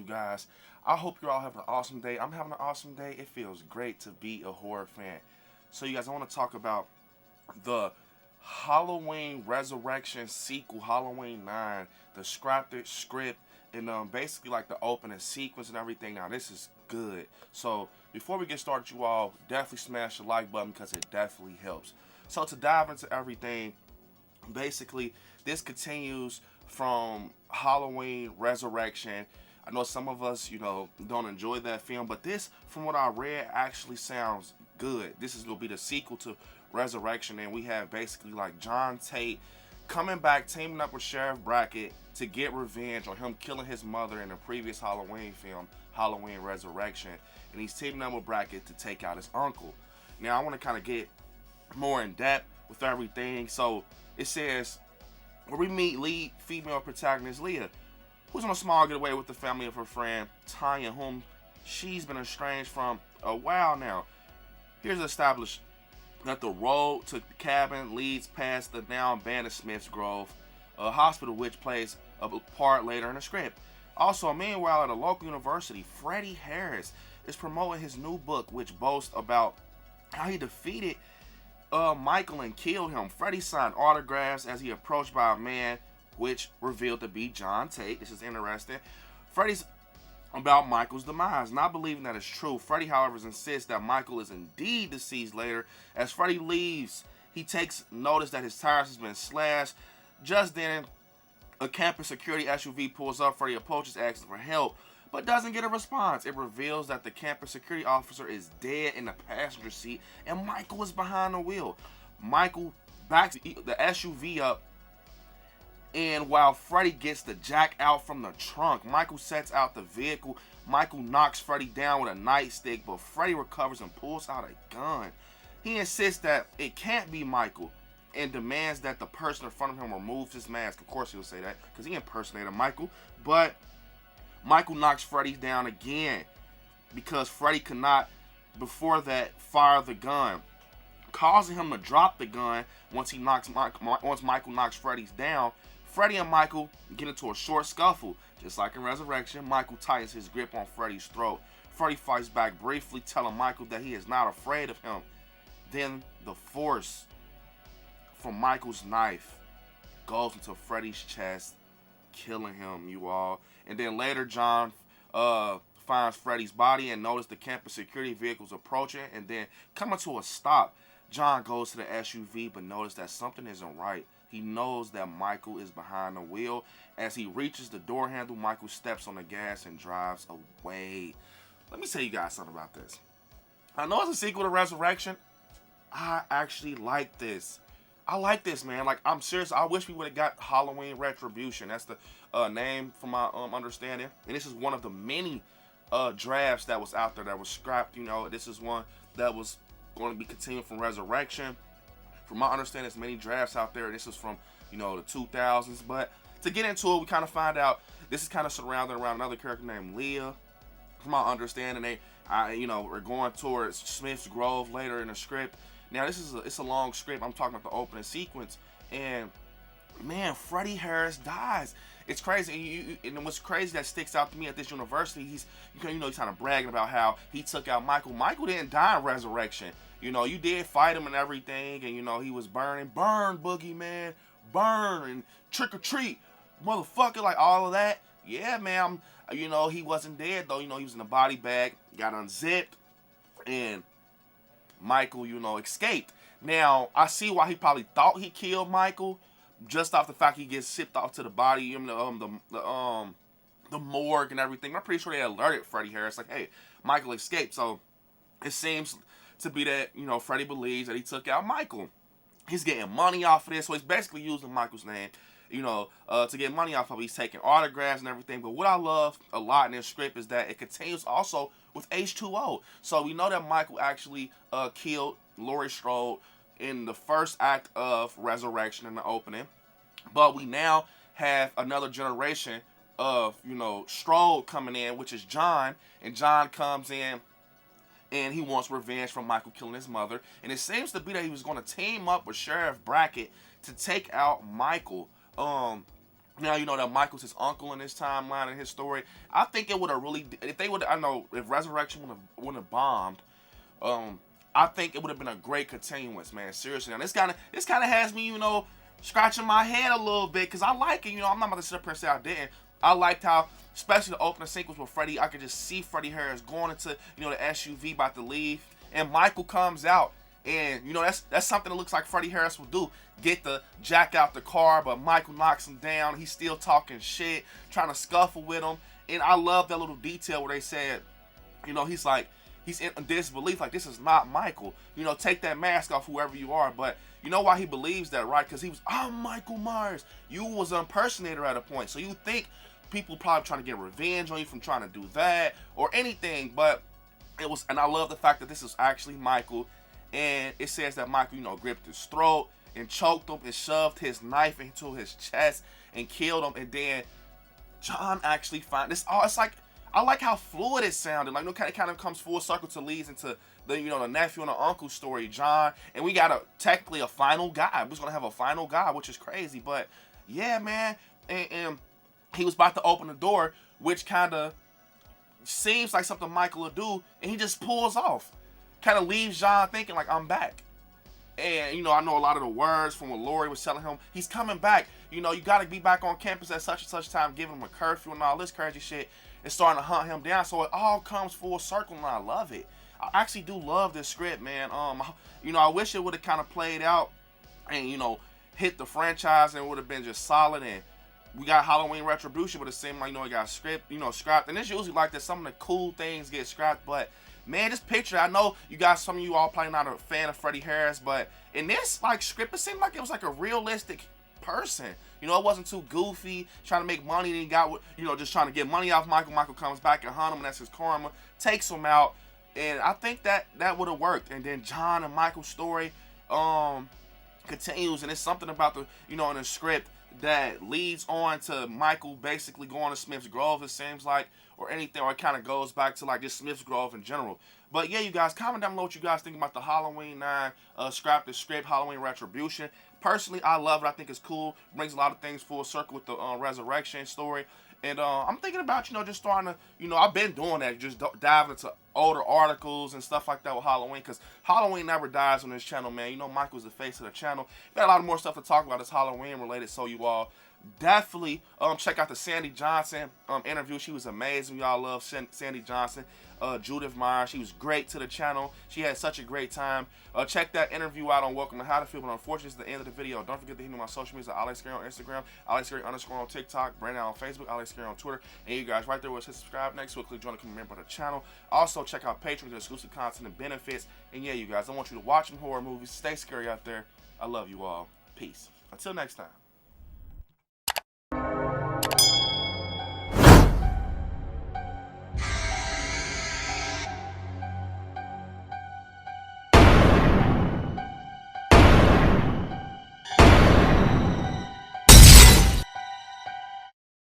you guys? I hope you're all having an awesome day. I'm having an awesome day. It feels great to be a horror fan. So, you guys, I want to talk about the Halloween Resurrection sequel, Halloween 9, the scripted script, and basically like the opening sequence and everything. Now, this is good. So, before we get started, you all definitely smash the like button because it definitely helps. So, to dive into everything, basically, this continues from Halloween Resurrection. I know some of us, don't enjoy that film, but this, from what I read, actually sounds good. This is going to be the sequel to Resurrection, and we have basically like John Tate coming back, teaming up with Sheriff Brackett to get revenge on him killing his mother in the previous Halloween film, Halloween Resurrection, and he's teaming up with Brackett to take out his uncle. Now, I want to kind of get more in depth with everything. So, it says, where we meet lead female protagonist Leah, who's on a small getaway with the family of her friend Tanya, whom she's been estranged from a while now. Here's established that the road to the cabin leads past the now abandoned Smith's Grove hospital, which plays a part later in the script. Also, meanwhile, at a local university, Freddie Harris is promoting his new book, which boasts about how he defeated Michael and killed him. Freddie signed autographs as he approached by a man, which revealed to be John Tate. This is interesting. Freddie's about Michael's demise, not believing that it's true. Freddie, however, insists that Michael is indeed deceased later. As Freddie leaves, he takes notice that his tires has been slashed. Just then, a campus security SUV pulls up. Freddie approaches, asking for help, but doesn't get a response. It reveals that the campus security officer is dead in the passenger seat, and Michael is behind the wheel. Michael backs the SUV up, and while Freddie gets the jack out from the trunk, Michael sets out the vehicle. Michael knocks Freddie down with a nightstick, but Freddie recovers and pulls out a gun. He insists that it can't be Michael and demands that the person in front of him removes his mask. Of course he'll say that because he impersonated Michael, but Michael knocks Freddie down again because Freddie could not, before that, fire the gun, causing him to drop the gun once Michael knocks Freddie down. Freddie and Michael get into a short scuffle. Just like in Resurrection, Michael tightens his grip on Freddie's throat. Freddie fights back briefly, telling Michael that he is not afraid of him. Then the force from Michael's knife goes into Freddie's chest, killing him, you all. And then later, John finds Freddie's body and notices the campus security vehicles approaching and then coming to a stop. John goes to the SUV but notices that something isn't right. He knows that Michael is behind the wheel. As he reaches the door handle, Michael steps on the gas and drives away. Let me tell you guys something about this. I know it's a sequel to Resurrection. I actually like this. I like this, man. Like, I'm serious. I wish we would have got Halloween Retribution. That's the name from my understanding. And this is one of the many drafts that was out there that was scrapped. This is one that was going to be continued from Resurrection. From my understanding, there's many drafts out there. This is from, the 2000s. But to get into it, we kind of find out this is kind of surrounded around another character named Leah. From my understanding, we're going towards Smith's Grove later in the script. Now, it's a long script. I'm talking about the opening sequence. And, man, Freddie Harris dies. It's crazy. And what's crazy that sticks out to me at this university, he's kind of bragging about how he took out Michael. Michael didn't die in Resurrection. You did fight him and everything, and he was burn, boogeyman, burn, and trick or treat, motherfucker, like all of that. Yeah, man, he wasn't dead though. He was in a body bag, got unzipped, and Michael, escaped. Now, I see why he probably thought he killed Michael, just off the fact he gets shipped off to the body, the morgue and everything. I'm pretty sure they alerted Freddie Harris, like, hey, Michael escaped. So it seems to be that, Freddie believes that he took out Michael. He's getting money off of this, so he's basically using Michael's name, to get money off of it. He's taking autographs and everything. But what I love a lot in this script is that it continues also with H2O. So we know that Michael actually killed Laurie Strode in the first act of Resurrection in the opening. But we now have another generation of, Strode coming in, which is John. And John comes in and he wants revenge from Michael killing his mother. And it seems to be that he was going to team up with Sheriff Brackett to take out Michael. Now you know that Michael's his uncle in his timeline and his story. I think it would have really, if they would, I know if Resurrection would have bombed, I think it would have been a great continuance, man. Seriously, now this kind of has me, you know, scratching my head a little bit because I like it. You know, I'm not about to sit up here and say I didn't. I liked how, especially the opening sequence with Freddie, I could just see Freddie Harris going into, you know, the SUV about to leave, and Michael comes out. And, you know, that's something that looks like Freddie Harris will do. Get the Jack out the car, but Michael knocks him down. He's still talking shit, trying to scuffle with him. And I love that little detail where they said, you know, he's in disbelief, like, this is not Michael. You know, take that mask off, whoever you are. But you know why he believes that, right? Because I'm Michael Myers. You was an impersonator at a point. So you think people probably trying to get revenge on you from trying to do that or anything. But it was, and I love the fact that this is actually Michael. And it says that Michael, you know, gripped his throat and choked him and shoved his knife into his chest and killed him. And then John actually found this. Oh, it's like, I like how fluid it sounded. Like, you know, it kind of comes full circle to leads into the, you know, the nephew and the uncle story, John. And we got technically a final guy. We're just gonna have a final guy, which is crazy. But yeah, man. And he was about to open the door, which kind of seems like something Michael would do, and he just pulls off. Kind of leaves John thinking, like, I'm back. And, you know, I know a lot of the words from what Lori was telling him. He's coming back. You know, you got to be back on campus at such and such time, giving him a curfew and all this crazy shit. It's starting to hunt him down. So it all comes full circle, and I love it. I actually do love this script, man. You know, I wish it would have kind of played out and, you know, hit the franchise, and it would have been just solid. And we got Halloween Retribution, but it seemed like, you know, it got scrapped. And it's usually like that. Some of the cool things get scrapped, but man, this picture, I know you guys, some of you all probably not a fan of Freddie Harris, but in this, like, script, it seemed like it was like a realistic person. You know, it wasn't too goofy, trying to make money, and he got, you know, just trying to get money off Michael. Michael comes back and hunt him, and that's his karma, takes him out, and I think that would have worked. And then John and Michael's story continues, and it's something about the, you know, in the script that leads on to Michael basically going to Smith's Grove, it seems like, or anything, or it kind of goes back to like just Smith's Grove in general. But yeah, you guys, comment down below what you guys think about the Halloween 9 scrap the script, Halloween Retribution. Personally, I love it. I think it's cool. Brings a lot of things full circle with the Resurrection story. And I'm thinking about, you know, just starting to, you know, I've been doing that, just diving into older articles and stuff like that with Halloween, because Halloween never dies on this channel, man. You know, Michael's the face of the channel. Got a lot of more stuff to talk about that's Halloween related, so you all definitely check out the Sandy Johnson interview. She was amazing. Y'all love Sandy Johnson. Judith Meyer, she was great to the channel. She had such a great time. Check that interview out on Welcome to Haddonfield. But unfortunately, it's the end of the video. Don't forget to hit me on my social media, ILIKESCARY on Instagram, ILIKESCARY _ on TikTok, Brandon on Facebook, ILIKESCARY on Twitter. And you guys right there will hit subscribe next. So click join to become a member of the channel. Also, check out Patreon for exclusive content and benefits. And yeah, you guys, I want you to watch some horror movies. Stay scary out there. I love you all. Peace. Until next time.